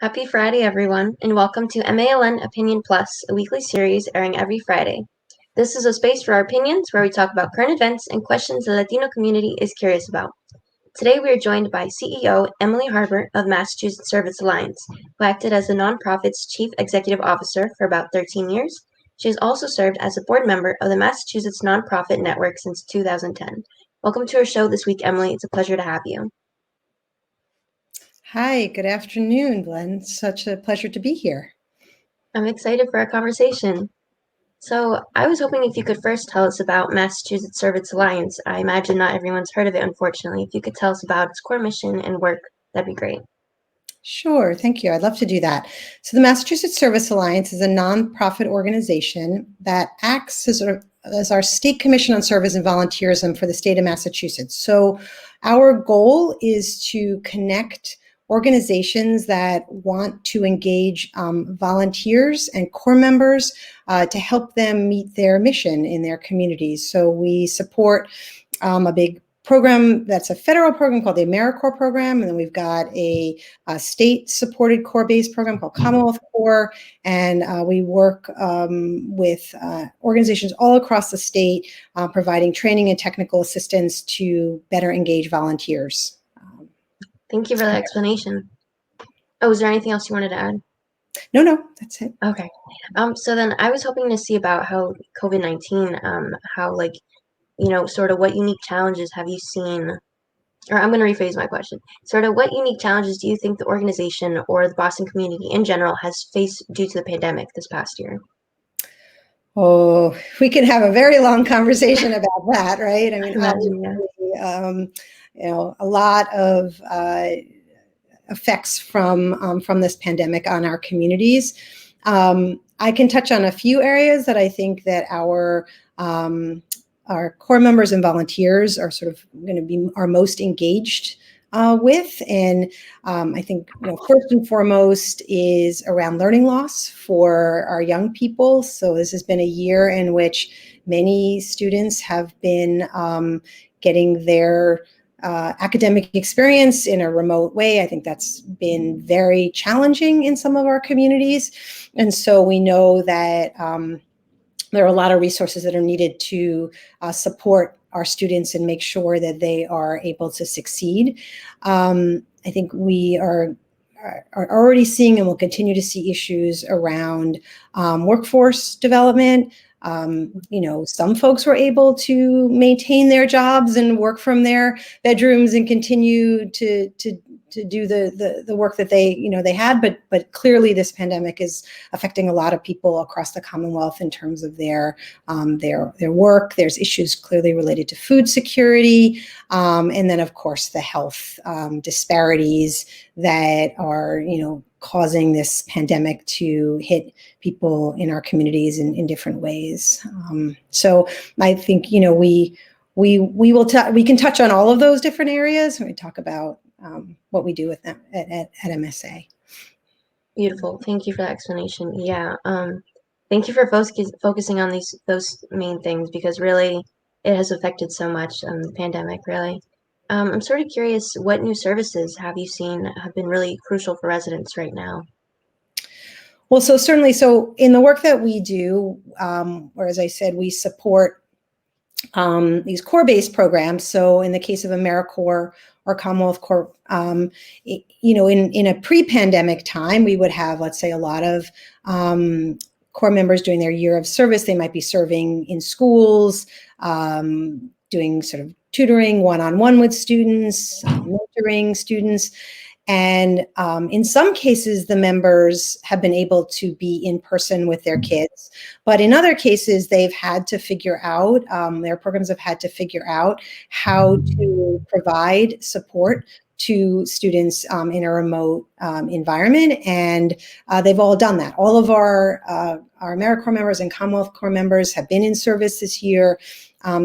Happy Friday, everyone, and welcome to MALN Opinion Plus, a weekly series airing every Friday. This is a space for our opinions where we talk about current events and questions the Latino community is curious about. Today, we are joined by CEO Emily Haber of Massachusetts Service Alliance, who acted as the nonprofit's chief executive officer for about 13 years. She has also served as a board member of the Massachusetts Nonprofit Network since 2010. Welcome to our show this week, Emily. It's a pleasure to have you. Hi, good afternoon, Glenn. Such a pleasure to be here. I'm excited for our conversation. So, I was hoping if you could first tell us about Massachusetts Service Alliance. I imagine not everyone's heard of it, unfortunately. If you could tell us about its core mission and work, that'd be great. Sure, thank you. I'd love to do that. So the Massachusetts Service Alliance is a nonprofit organization that acts as our state commission on service and volunteerism for the state of Massachusetts. So our goal is to connect organizations that want to engage volunteers and core members to help them meet their mission in their communities. So we support a big program that's a federal program called the AmeriCorps program, and then we've got a state-supported core-based program called Commonwealth Core, and we work with organizations all across the state, providing training and technical assistance to better engage volunteers. Thank you for that explanation. Oh, is there anything else you wanted to add? No, that's it. Okay. So then I was hoping to see about how COVID-19, sort of what unique challenges have you seen, or I'm going to rephrase my question. Sort of what unique challenges do you think the organization or the Boston community in general has faced due to the pandemic this past year? Oh, we can have a very long conversation about that, right? I mean, obviously, a lot of effects from this pandemic on our communities. I can touch on a few areas that I think that our core members and volunteers are sort of going to be our most engaged with. And I think, first and foremost is around learning loss for our young people. So this has been a year in which many students have been getting their academic experience in a remote way. I think that's been very challenging in some of our communities. And so we know that there are a lot of resources that are needed to support our students and make sure that they are able to succeed. I think we are already seeing and will continue to see issues around workforce development. Some folks were able to maintain their jobs and work from their bedrooms and continue to do the work that they had, but clearly this pandemic is affecting a lot of people across the Commonwealth in terms of their work. There's issues clearly related to food security, and then of course the health disparities that are causing this pandemic to hit people in our communities in different ways. So I think we can touch on all of those different areas when we talk about what we do with them at MSA. Beautiful. Thank you for that explanation. Yeah. Thank you for focusing on those main things, because really it has affected so much, the pandemic, really. I'm sort of curious, what new services have you seen have been really crucial for residents right now? Well, certainly in the work that we do, or as I said, we support these core-based programs. So in the case of AmeriCorps or Commonwealth Corps, in a pre-pandemic time, we would have, let's say, a lot of core members doing their year of service. They might be serving in schools, doing sort of tutoring one-on-one with students, mentoring students. And in some cases, the members have been able to be in person with their kids. But in other cases, they've had to figure out, their programs have had to figure out how to provide support to students in a remote environment. And they've all done that. All of our AmeriCorps members and Commonwealth Corps members have been in service this year,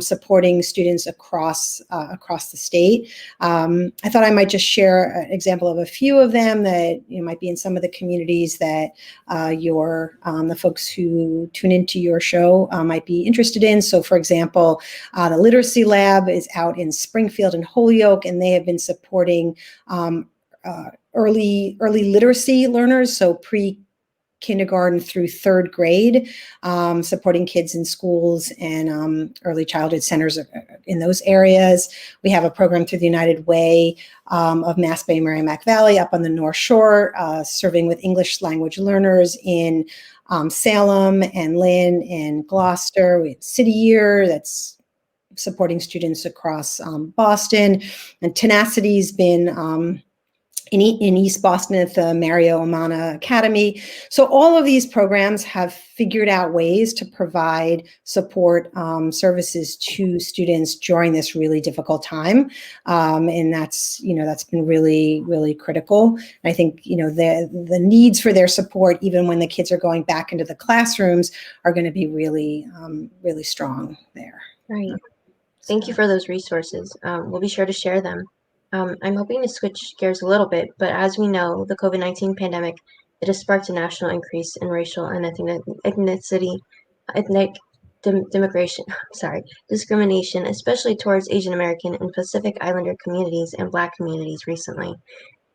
supporting students across the state. I thought I might just share an example of a few of them that might be in some of the communities that the folks who tune into your show might be interested in. So, for example, the Literacy Lab is out in Springfield and Holyoke, and they have been supporting early literacy learners, so kindergarten through third grade, supporting kids in schools and early childhood centers in those areas. We have a program through the United Way of Mass Bay, Merrimack Valley up on the North Shore, serving with English language learners in Salem and Lynn and Gloucester. We have City Year that's supporting students across Boston. And Tenacity's been in East Boston at the Mario Amana Academy. So all of these programs have figured out ways to provide support services to students during this really difficult time. And that's been really, really critical. And I think, the needs for their support, even when the kids are going back into the classrooms, are going to be really, really strong there. Right. Thank you for those resources. We'll be sure to share them. I'm hoping to switch gears a little bit, but as we know, the COVID-19 pandemic, it has sparked a national increase in racial and discrimination, especially towards Asian American and Pacific Islander communities and Black communities recently.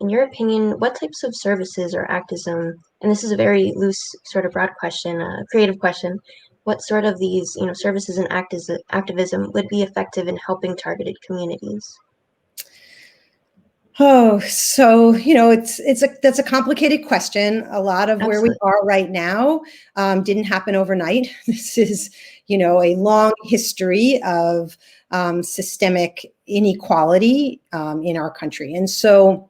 In your opinion, what types of services or activism, and this is a very loose, sort of broad question, creative question, what sort of these, services and activism would be effective in helping targeted communities? Oh, so that's a complicated question. A lot of where we are right now didn't happen overnight. This is a long history of systemic inequality in our country, and so.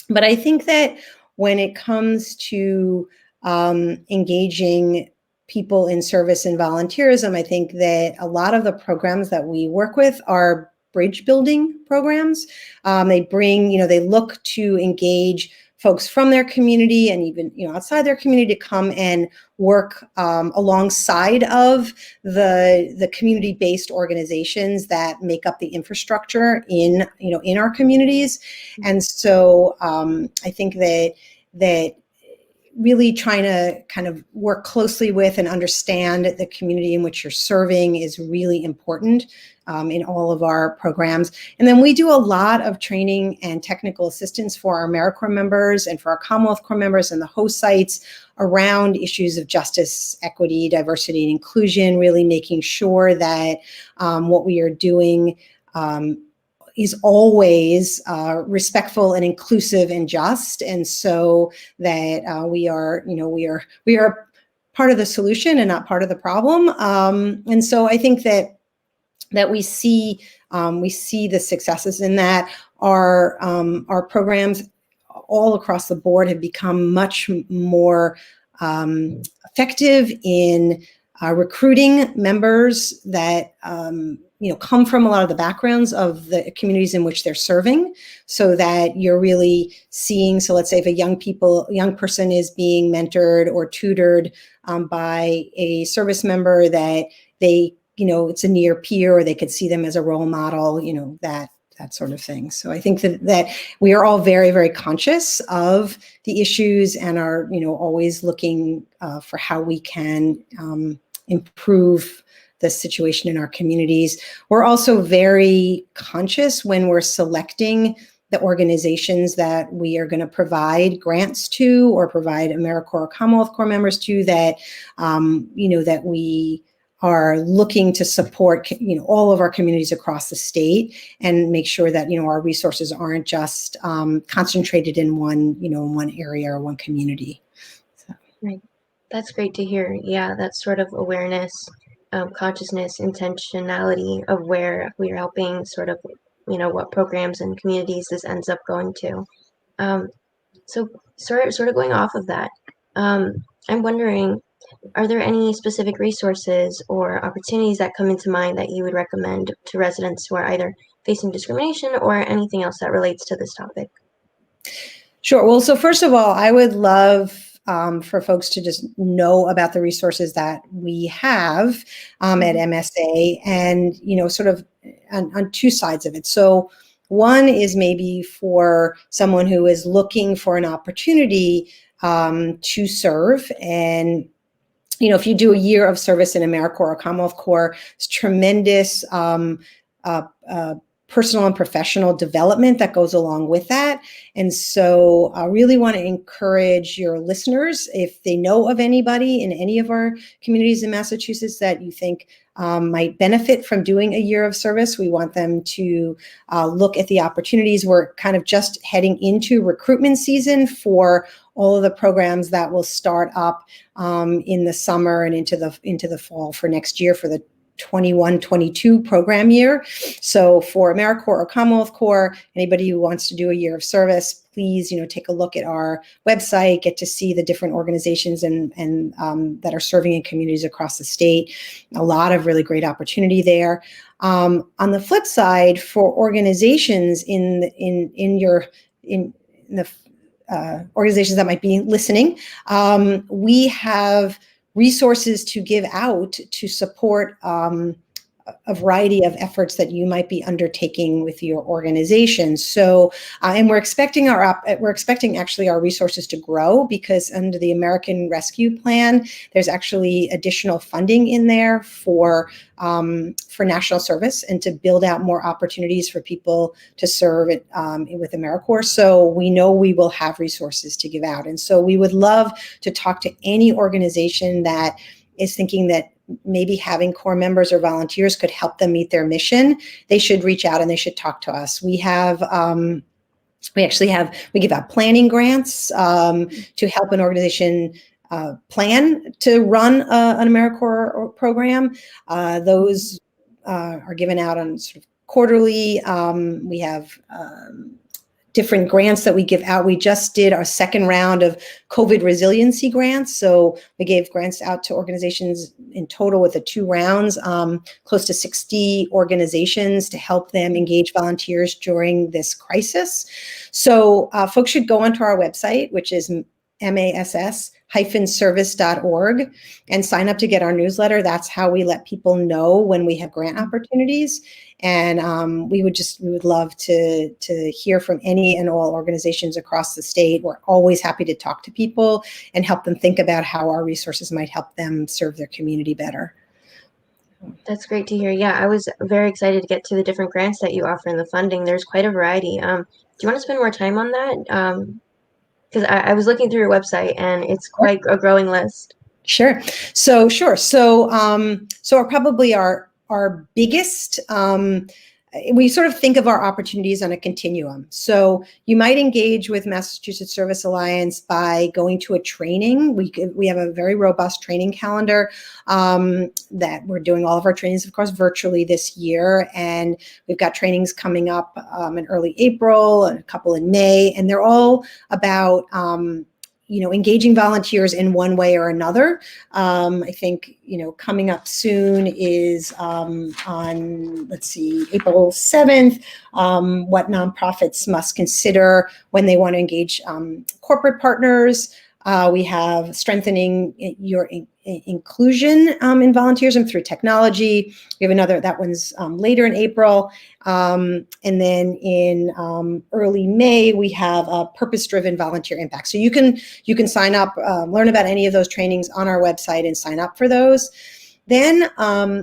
But I think that when it comes to engaging people in service and volunteerism, I think that a lot of the programs that we work with are bridge building programs. They look to engage folks from their community and even outside their community to come and work alongside of the community-based organizations that make up the infrastructure in our communities. And so I think that really trying to kind of work closely with and understand the community in which you're serving is really important in all of our programs. And then we do a lot of training and technical assistance for our AmeriCorps members and for our Commonwealth Corps members and the host sites around issues of justice, equity, diversity, and inclusion, really making sure that what we are doing is always respectful and inclusive and just, and so that we are part of the solution and not part of the problem. And so I think that we see the successes in that. Our programs all across the board have become much more effective in recruiting members that come from a lot of the backgrounds of the communities in which they're serving, so that you're really seeing. So let's say if a young person is being mentored or tutored by a service member, that they, it's a near peer, or they could see them as a role model, that sort of thing. So I think that we are all very, very conscious of the issues and are, always looking for how we can improve the situation in our communities. We're also very conscious when we're selecting the organizations that we are going to provide grants to or provide AmeriCorps or Commonwealth Corps members to, that, that we are looking to support, all of our communities across the state and make sure that, our resources aren't just concentrated in one area or one community. So. Right. That's great to hear. Yeah, that sort of awareness, consciousness, intentionality of where we are helping, sort of, what programs and communities this ends up going to. So sort of going off of that, I'm wondering, are there any specific resources or opportunities that come into mind that you would recommend to residents who are either facing discrimination or anything else that relates to this topic? Sure. Well, so first of all, I would love for folks to just know about the resources that we have at MSA, and, sort of on two sides of it. So one is maybe for someone who is looking for an opportunity to serve. And, if you do a year of service in AmeriCorps or Commonwealth Corps, it's tremendous personal and professional development that goes along with that. And so I really want to encourage your listeners, if they know of anybody in any of our communities in Massachusetts that you think might benefit from doing a year of service, we want them to look at the opportunities. We're kind of just heading into recruitment season for all of the programs that will start up in the summer and into the fall for next year for the 21-22 program year. So for AmeriCorps or Commonwealth Corps, anybody who wants to do a year of service, please, take a look at our website, get to see the different organizations and that are serving in communities across the state. A lot of really great opportunity there. On the flip side, for organizations in the organizations that might be listening, we have resources to give out to support a variety of efforts that you might be undertaking with your organization. So, and we're expecting actually our resources to grow, because under the American Rescue Plan, there's actually additional funding in there for national service and to build out more opportunities for people to serve with AmeriCorps. So we know we will have resources to give out. And so we would love to talk to any organization that is thinking that maybe having Corps members or volunteers could help them meet their mission. They should reach out and they should talk to us. We give out planning grants to help an organization plan to run an AmeriCorps program. Those are given out on sort of quarterly. We have different grants that we give out. We just did our second round of COVID resiliency grants. So we gave grants out to organizations in total with the 2 rounds, close to 60 organizations to help them engage volunteers during this crisis. So folks should go onto our website, which is mass-service.org, and sign up to get our newsletter. That's how we let people know when we have grant opportunities. And we would love to hear from any and all organizations across the state. We're always happy to talk to people and help them think about how our resources might help them serve their community better. That's great to hear. Yeah, I was very excited to get to the different grants that you offer and the funding. There's quite a variety. Do you want to spend more time on that? Because I was looking through your website and it's quite a growing list. Sure. So probably our biggest, we sort of think of our opportunities on a continuum. So you might engage with Massachusetts Service Alliance by going to a training. We have a very robust training calendar that we're doing all of our trainings, of course, virtually this year. And we've got trainings coming up in early April and a couple in May. And they're all about engaging volunteers in one way or another. I think, coming up soon is on, April 7th, what nonprofits must consider when they want to engage corporate partners. We have strengthening your inclusion in volunteerism through technology. We have another, that one's later in April. And then in early May, we have a purpose-driven volunteer impact. So you can sign up, learn about any of those trainings on our website and sign up for those. Then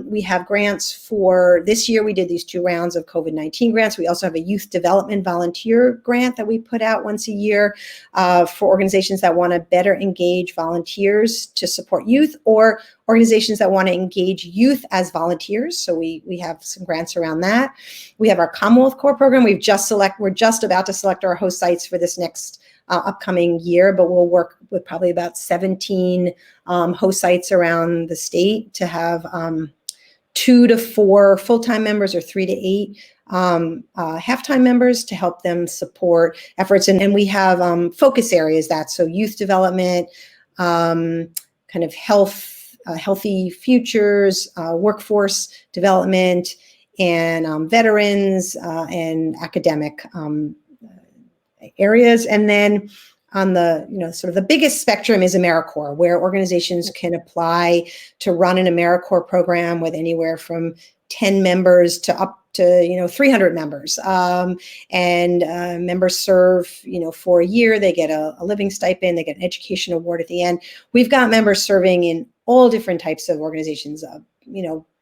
we have grants for this year. We did these 2 rounds of COVID-19 grants. We also have a youth development volunteer grant that we put out once a year for organizations that want to better engage volunteers to support youth, or organizations that want to engage youth as volunteers. So we have some grants around that. We have our Commonwealth Corps program. We're just about to select our host sites for this next upcoming year, but we'll work with probably about 17 host sites around the state to have 2 to 4 full-time members or 3 to 8 half-time members to help them support efforts. And we have focus areas so youth development, kind of healthy futures, workforce development, and veterans and academic areas. And then on the, sort of the biggest spectrum is AmeriCorps, where organizations can apply to run an AmeriCorps program with anywhere from 10 members to up to, 300 members. And members serve, for a year. They get a living stipend. They get an education award at the end. We've got members serving in all different types of organizations,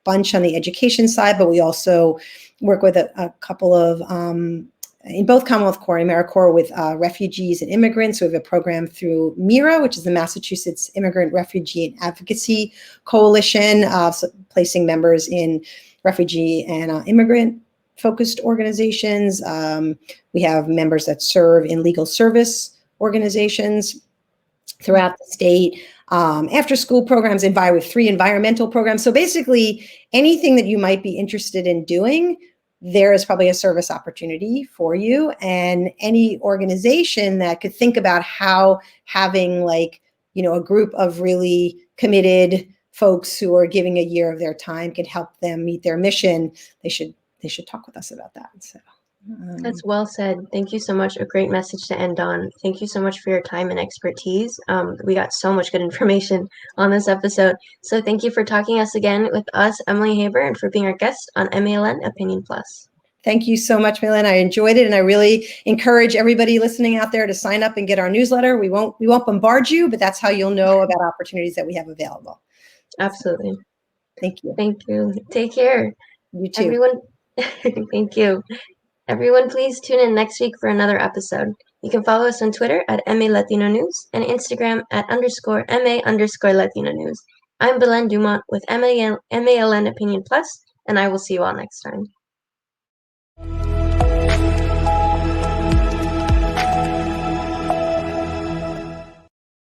bunch on the education side, but we also, work with a couple of, in both Commonwealth Corps and AmeriCorps with refugees and immigrants. We have a program through MIRA, which is the Massachusetts Immigrant, Refugee, and Advocacy Coalition, so placing members in refugee and immigrant-focused organizations. We have members that serve in legal service organizations throughout the state. After-school programs, with 3 environmental programs. So basically, anything that you might be interested in doing, there is probably a service opportunity for you. And any organization that could think about how having a group of really committed folks who are giving a year of their time can help them meet their mission, they should talk with us about that. So. That's well said. Thank you so much. A great message to end on. Thank you so much for your time and expertise. We got so much good information on this episode. So thank you for talking with us, Emily Haber, and for being our guest on MALN Opinion Plus. Thank you so much, Malin. I enjoyed it, and I really encourage everybody listening out there to sign up and get our newsletter. We won't bombard you, but that's how you'll know about opportunities that we have available. Absolutely. So, thank you. Thank you. Take care. You too. Everyone, thank you. Everyone, please tune in next week for another episode. You can follow us on Twitter at MA Latino News and Instagram at @MA_Latino News. I'm Belen Dumont with MALN Opinion Plus, and I will see you all next time.